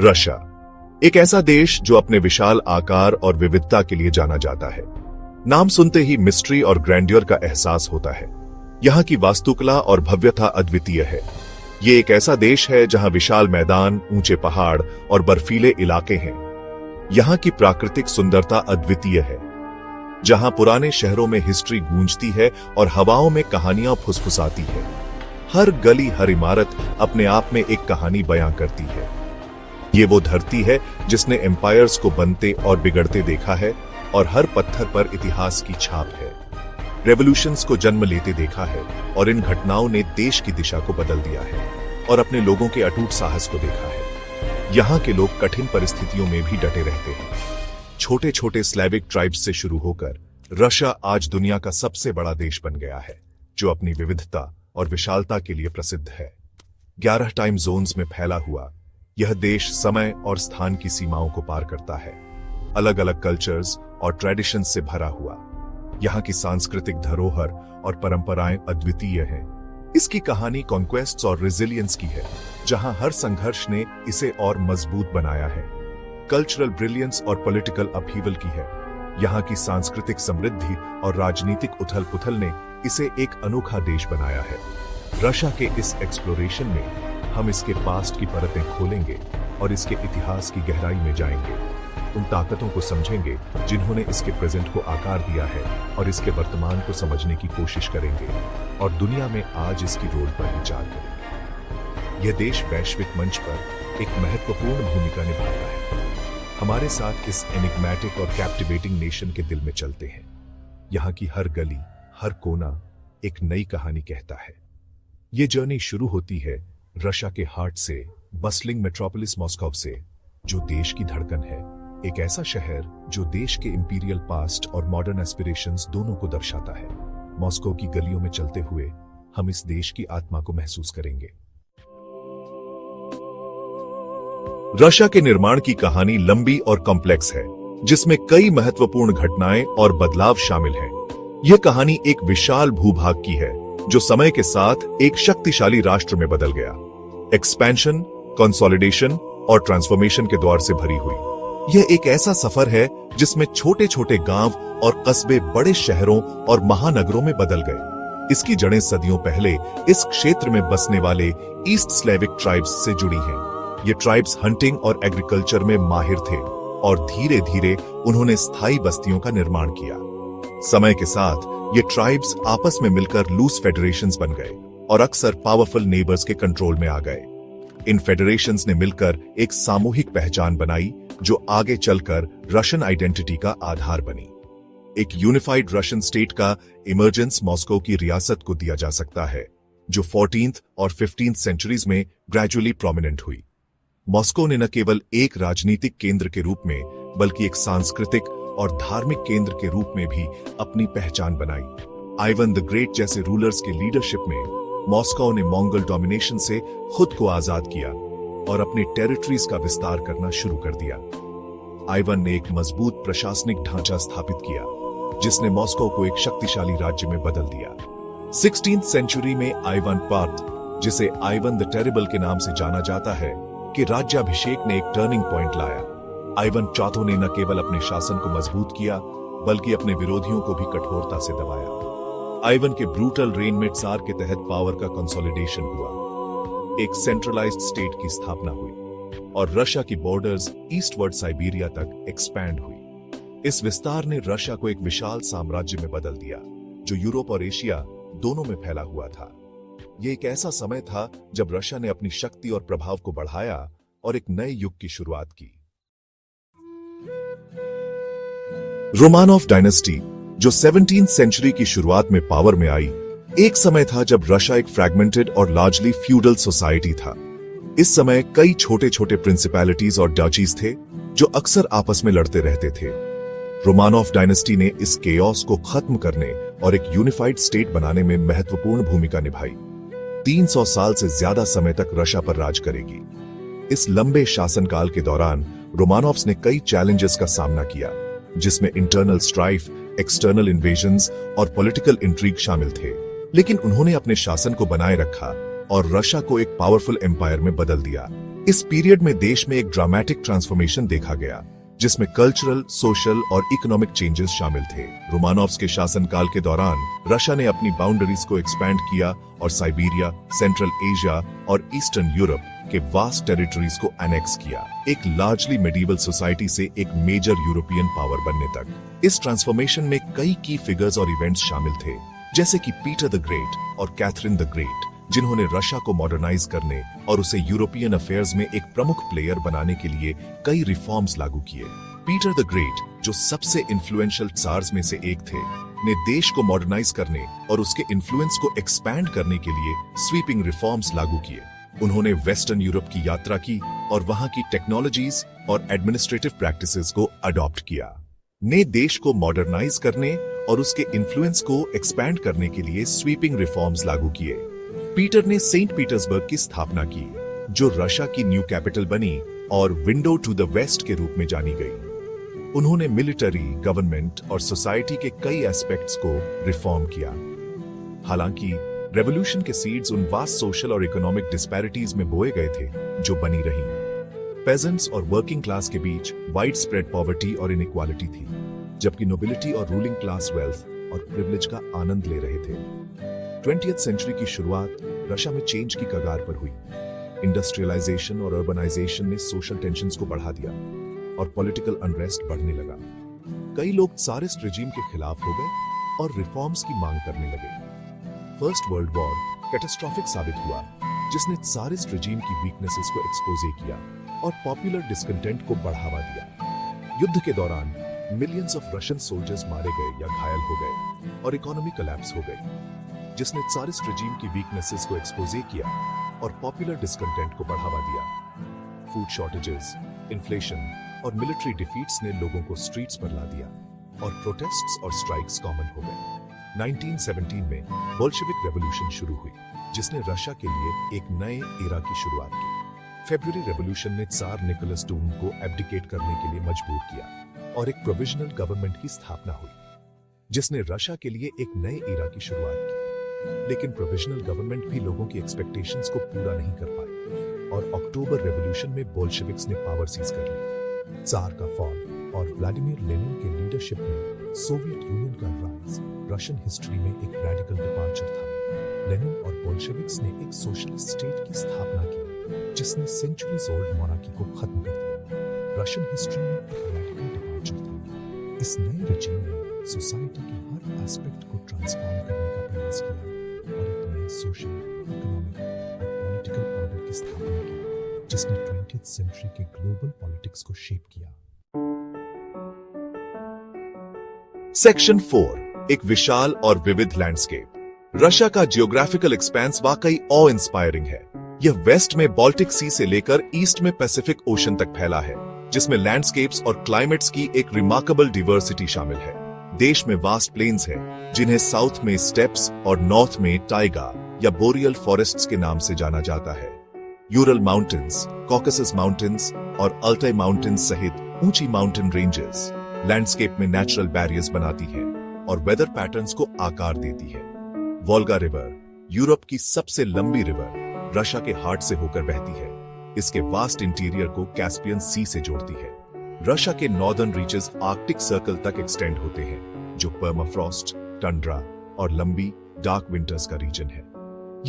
Russia एक ऐसा देश जो अपने विशाल आकार और विविधता के लिए जाना जाता है। नाम सुनते ही मिस्ट्री और ग्रैंडियर का एहसास होता है। यहाँ की वास्तुकला और भव्यता अद्वितीय है। ये एक ऐसा देश है जहाँ विशाल मैदान, ऊंचे पहाड़ और बर्फीले इलाके हैं। यहाँ की प्राकृतिक सुंदरता अद्वितीय है, जहाँ पुराने शहरों में हिस्ट्री गूंजती है और हवाओं में कहानियां फुसफुसाती है। हर गली, हर इमारत अपने आप में एक कहानी बयां करती है। ये वो धरती है जिसने एम्पायर्स को बनते और बिगड़ते देखा है और हर पत्थर पर इतिहास की छाप है। रेवोल्यूशंस को जन्म लेते देखा है और इन घटनाओं ने देश की दिशा को बदल दिया है और अपने लोगों के अटूट साहस को देखा है। यहाँ के लोग कठिन परिस्थितियों में भी डटे रहते हैं। छोटे छोटे स्लैविक ट्राइब्स से शुरू होकर रशिया आज दुनिया का सबसे बड़ा देश बन गया है, जो अपनी विविधता और विशालता के लिए प्रसिद्ध है। 11 टाइम जोन्स में फैला हुआ यह देश समय और स्थान की सीमाओं को पार करता है। अलग अलग कल्चर्स और ट्रेडिशंस से भरा हुआ यहाँ की सांस्कृतिक धरोहर और परंपराएं अद्वितीय हैं। इसकी कहानी कॉन्क्वेस्ट्स और रेजिलियंस की है, जहां हर संघर्ष ने इसे और मजबूत बनाया है। कल्चरल ब्रिलियंस और पॉलिटिकल अपहीवल की है। यहाँ की सांस्कृतिक समृद्धि और राजनीतिक उथल-पुथल ने इसे एक अनोखा देश बनाया है। रशिया के इस एक्सप्लोरेशन में हम इसके पास्ट की परतें खोलेंगे और इसके इतिहास की गहराई में जाएंगे। उन ताकतों को समझेंगे जिन्होंने इसके प्रेजेंट को आकार दिया है और इसके वर्तमान को समझने की कोशिश करेंगे और दुनिया में आज इसकी रोल पर विचार करेंगे। यह देश वैश्विक मंच पर एक महत्वपूर्ण भूमिका निभाता है। हमारे साथ इस एनिग्मेटिक और कैप्टिवेटिंग नेशन के दिल में चलते हैं। यहाँ की हर गली, हर कोना एक नई कहानी कहता है। ये जर्नी शुरू होती है रशिया के हार्ट से, बस्लिंग मेट्रोपोलिस मॉस्को से, जो देश की धड़कन है। एक ऐसा शहर जो देश के इंपीरियल पास्ट और मॉडर्न एस्पिरेशंस दोनों को दर्शाता है। मॉस्को की गलियों में चलते हुए हम इस देश की आत्मा को महसूस करेंगे। रशिया के निर्माण की कहानी लंबी और कॉम्प्लेक्स है, जिसमें कई महत्वपूर्ण घटनाएं और बदलाव शामिल हैं। यह कहानी एक विशाल भूभाग की है जो समय के साथ एक शक्तिशाली राष्ट्र में बदल गया। एक्सपेंशन, कंसोलिडेशन और ट्रांसफॉर्मेशन के दौर से भरी हुई यह एक ऐसा सफर है जिसमें छोटे छोटे गांव और कस्बे बड़े शहरों और महानगरों में बदल गए। इसकी जड़ें सदियों पहले इस क्षेत्र में बसने वाले ईस्ट स्लेविक ट्राइब्स से जुड़ी हैं। ये ट्राइब्स हंटिंग और एग्रीकल्चर में माहिर थे और धीरे धीरे उन्होंने स्थायी बस्तियों का निर्माण किया। समय के साथ ये ट्राइब्स आपस में मिलकर लूज फेडरेशंस बन गए और अक्सर पावरफुल नेबर्स के कंट्रोल में आ गए। इन फेडरेशंस ने मिलकर एक सामूहिक पहचान बनाई जो आगे चलकर रशियन आइडेंटिटी का आधार बनी। एक यूनिफाइड रशियन स्टेट का इमर्जेंस मॉस्को की रियासत को दिया जा सकता है, जो 14th और 15th सेंचुरीज में ग्रेजुअली प्रोमिनेंट हुई। मॉस्को ने न केवल एक राजनीतिक केंद्र के रूप में बल्कि एक सांस्कृतिक और धार्मिक केंद्र के रूप में भी अपनी पहचान बनाई। आइवन द ग्रेट जैसे रूलर्स के लीडरशिप में मॉस्को ने मंगोल डोमिनेशन से खुद को आजाद किया और अपने टेरिटरीज का विस्तार करना शुरू कर दिया। आइवन ने एक मजबूत प्रशासनिक ढांचा स्थापित किया, जिसने मॉस्को को एक शक्तिशाली राज्य में बदल दिया। 16th सेंचुरी में आइवन पार्ट, जिसे आइवन द टेरिबल के नाम से जाना जाता है, कि राज्याभिषेक ने एक टर्निंग पॉइंट लाया। आइवन चौथे ने न केवल अपने शासन को मजबूत किया बल्कि अपने विरोधियों को भी कठोरता से दबाया। आइवन के ब्रूटल रेन में त्सार के तहत पावर का कंसोलिडेशन हुआ, एक सेंट्रलाइज्ड स्टेट की स्थापना हुई और रशिया की बॉर्डर्स ईस्टवर्ड साइबेरिया तक एक्सपैंड हुई। इस विस्तार ने रशिया को एक विशाल साम्राज्य में बदल दिया, जो यूरोप और एशिया दोनों में फैला हुआ था। यह एक ऐसा समय था जब रशिया ने अपनी शक्ति और प्रभाव को बढ़ाया और एक नए युग की शुरुआत की। रोमानोव डायनेस्टी, जो 17th सेंचुरी की शुरुआत में पावर में आई, एक समय था जब रशिया एक फ्रैगमेंटेड और लार्जली फ्यूडल सोसाइटी था। इस समय कई छोटे छोटे प्रिंसिपैलिटीज और डचीज थे जो अक्सर आपस में लड़ते रहते थे। रोमानोव डायनेस्टी ने इस केओस को खत्म करने और एक यूनिफाइड स्टेट बनाने में महत्वपूर्ण भूमिका निभाई। 300 साल से ज्यादा समय तक रशिया पर राज करेगी। इस लंबे शासनकाल के दौरान रोमानोव्स ने कई चैलेंजेस का सामना किया, जिसमें इंटरनल स्ट्राइफ, एक्सटर्नल इन्वेजन्स और पॉलिटिकल इंट्रीग शामिल थे। लेकिन उन्होंने अपने शासन को बनाए रखा और रशिया को एक पावरफुल एम्पायर में बदल दिया। इस पीरियड में देश में एक ड्रामेटिक ट्रांसफॉर्मेशन देखा गया, जिसमें कल्चरल, सोशल और इकोनॉमिक चेंजेस शामिल थे। रोमानोव्स के शासनकाल के दौरान रशिया ने अपनी बाउंड्रीज को एक्सपैंड किया और साइबेरिया, सेंट्रल एशिया और ईस्टर्न यूरोप के वास्ट टेरिटरीज को एनेक्स किया, एक लार्जली मेडिवल सोसाइटी से एक मेजर यूरोपियन पावर बनने तक। इस ट्रांसफॉर्मेशन में कई की फिगर्स और इवेंट्स शामिल थे, जैसे कि पीटर द ग्रेट और कैथरीन द ग्रेट, जिन्होंने रशिया को मॉडर्नाइज करने और उसे यूरोपियन अफेयर्स में एक प्रमुख प्लेयर बनाने के लिए कई रिफॉर्म्स लागू किए। पीटर द ग्रेट, जो सबसे इन्फ्लुएंशियल ट्सार्स में से एक थे, ने देश को मॉडर्नाइज करने और उसके इन्फ्लुएंस को एक्सपैंड करने के लिए स्वीपिंग रिफॉर्म्स लागू किए। उन्होंने वेस्टर्न यूरोप की यात्रा की और वहां की टेक्नोलॉजीज और एडमिनिस्ट्रेटिव प्रैक्टिसेस को अडॉप्ट किया। ने देश को मॉडर्नाइज करने और उसके इन्फ्लुएंस को एक्सपैंड करने के लिए स्वीपिंग रिफॉर्म्स लागू किए। पीटर ने सेंट पीटर्सबर्ग की स्थापना की, जो रशिया की न्यू कैपिटल बनी और विंडो टू द वेस्ट के रूप में जानी गई। उन्होंने मिलिट्री, गवर्नमेंट और सोसाइटी के कई एस्पेक्ट्स को रिफॉर्म किया। हालांकि रेवोल्यूशन के सीड्स उन वास्ट सोशल और इकोनॉमिक डिस्पैरिटीज में बोए गए थे जो बनी रही। पेजेंट्स और वर्किंग क्लास के बीच वाइड स्प्रेड पॉवर्टी और इनइक्वालिटी थी, जबकि नोबिलिटी और रूलिंग क्लास वेल्थ और प्रिविलेज का आनंद ले रहे थे। 20th सेंचुरी की शुरुआत रशिया में चेंज की कगार पर हुई। इंडस्ट्रियलाइजेशन और अर्बनाइजेशन ने सोशल टेंशन्स को बढ़ा दिया और पॉलिटिकल अनरेस्ट बढ़ने लगा। कई लोग त्सारिस्ट रेजिम के खिलाफ हो गए और रिफॉर्म्स की मांग करने लगे। फर्स्ट वर्ल्ड वॉर कैटास्ट्रोफिक साबित हुआ, जिसने त्सारिस्ट रेजिम की वीकनेसेस को एक्सपोज किया और पॉपुलर डिस्कंटेंट को बढ़ावा दिया। युद्ध के दौरान मिलियंस ऑफ रशियन सोल्जर्स मारे गए या घायल हो गए और इकोनॉमी कोलैप्स हो गई, जिसने त्सारिस्ट रेजिम की वीकनेसेस को एक्सपोज किया और पॉपुलर डिस्कंटेंट को बढ़ावा दिया। फूड शॉर्टेजेस, इन्फ्लेशन और मिलिट्री डिफीट्स ने लोगों को स्ट्रीट्स पर ला दिया और प्रोटेस्ट्स और स्ट्राइक्स कॉमन हो गए। 1917 में बोल्शेविक रेवोल्यूशन शुरू हुई, जिसने रशिया के लिए एक नए एरा की शुरुआत की। फेब्रुअरी रेवोल्यूशन ने त्सार निकोलस II को एब्डिकेट करने के लिए मजबूर किया और एक प्रोविजनल गवर्नमेंट की स्थापना हुई, जिसने रशिया के लिए एक नए एरा की शुरुआत की। लेकिन प्रोविजनल गवर्नमेंट भी लोगों की एक्सपेक्टेशंस को पूरा नहीं कर पाई और अक्टूबर रेवोल्यूशन में बोल्शेविक्स ने पावर सीज कर ली। त्सार का फॉल और व्लादिमीर लेनिन के लीडरशिप में सोवियत यूनियन का राइज रशियन हिस्ट्री में एक रेडिकल डिपार्चर था। लेनिन और बोल्शेविक्स ने एक सोशलिस्ट स्टेट की स्थापना की, जिसने सेंचुरीज ओल्ड मोनार्की को खत्म कर दिया। रशियन हिस्ट्री में एक रेडिकल डिपार्चर था। इस नए रेजिम ने सोसाइटी के हर एस्पेक्ट को ट्रांसफॉर्म करने का प्रयास किया और एक नए सोशल, इकोनॉमिक और पॉलिटिकल ऑर्डर की स्थापना की, जिसने 20th सेंचुरी के ग्लोबल पॉलिटिक्स को शेप किया। सेक्शन 4, एक विशाल और विविध लैंडस्केप। रशिया का जियोग्राफिकल एक्सपेंस वाकई ऑ इंस्पायरिंग है। यह वेस्ट में बाल्टिक सी से लेकर ईस्ट में पैसिफिक ओशन तक फैला है, जिसमें लैंडस्केप्स और क्लाइमेट्स की एक रिमार्केबल डिवर्सिटी शामिल है। देश में वास्ट प्लेन्स हैं, जिन्हें साउथ में स्टेप्स और नॉर्थ में टाइगा या बोरियल फॉरेस्ट्स के नाम से जाना जाता है। यूरल माउंटेन्स, कॉकेसस माउंटेन्स और अल्टाई माउंटेन्स सहित ऊंची माउंटेन रेंजेस लैंडस्केप में नेचुरल बैरियर्स बनाती है और वेदर पैटर्न्स को आकार देती है। वोल्गा रिवर, यूरोप की सबसे लंबी रिवर, रशिया के हार्ट से होकर बहती है। इसके वास्ट इंटीरियर को कैस्पियन सी से जोड़ती है। रशिया के नॉर्दर्न रीचेस आर्कटिक सर्कल तक एक्सटेंड होते हैं, जो पर्माफ्रॉस्ट, टंड्रा और लंबी डार्क विंटर्स का रीजन है।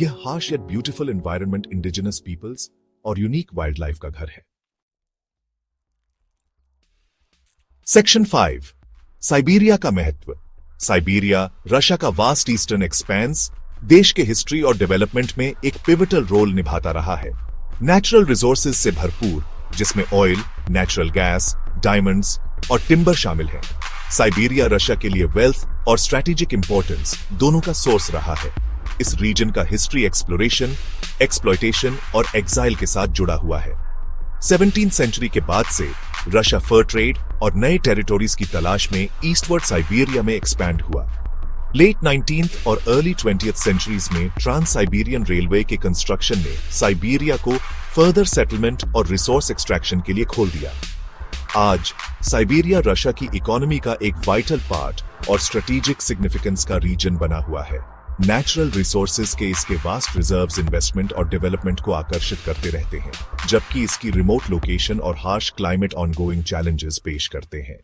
यह harsh yet beautiful environment, indigenous peoples और यूनिक वाइल्ड लाइफ का घर है। सेक्शन 5, साइबेरिया का महत्व। साइबेरिया रशिया का वास्ट ईस्टर्न एक्सपेंस देश के हिस्ट्री और डेवलपमेंट में एक पिवटल रोल निभाता रहा है। नेचुरल रिसोर्सेज से भरपूर, जिसमें ऑयल, नेचुरल गैस, डायमंड्स और टिम्बर शामिल है। साइबेरिया रशिया के लिए वेल्थ और स्ट्रैटेजिक इंपॉर्टेंस दोनों का सोर्स रहा है। इस रीजन का हिस्ट्री एक्सप्लोरेशन, एक्सप्लॉयटेशन और एक्साइल के साथ जुड़ा हुआ है। 17th सेंचुरी के बाद से रशिया फर ट्रेड और नए टेरिटोरीज की तलाश में ईस्टवर्ड साइबेरिया में एक्सपैंड हुआ। लेट 19th और अर्ली 20th सेंचुरीज में ट्रांस साइबेरियन रेलवे के कंस्ट्रक्शन ने साइबेरिया को फर्दर सेटलमेंट और रिसोर्स एक्सट्रैक्शन के लिए खोल दिया। आज साइबेरिया रशिया की इकोनॉमी का एक वाइटल पार्ट और स्ट्रेटेजिक सिग्निफिकेंस का रीजन बना हुआ है। नेचुरल रिसोर्सेज के इसके वास्ट रिजर्व्स इन्वेस्टमेंट और डेवलपमेंट को आकर्षित करते रहते हैं, जबकि इसकी रिमोट लोकेशन और हार्श क्लाइमेट ऑनगोइंग चैलेंजेस पेश करते हैं।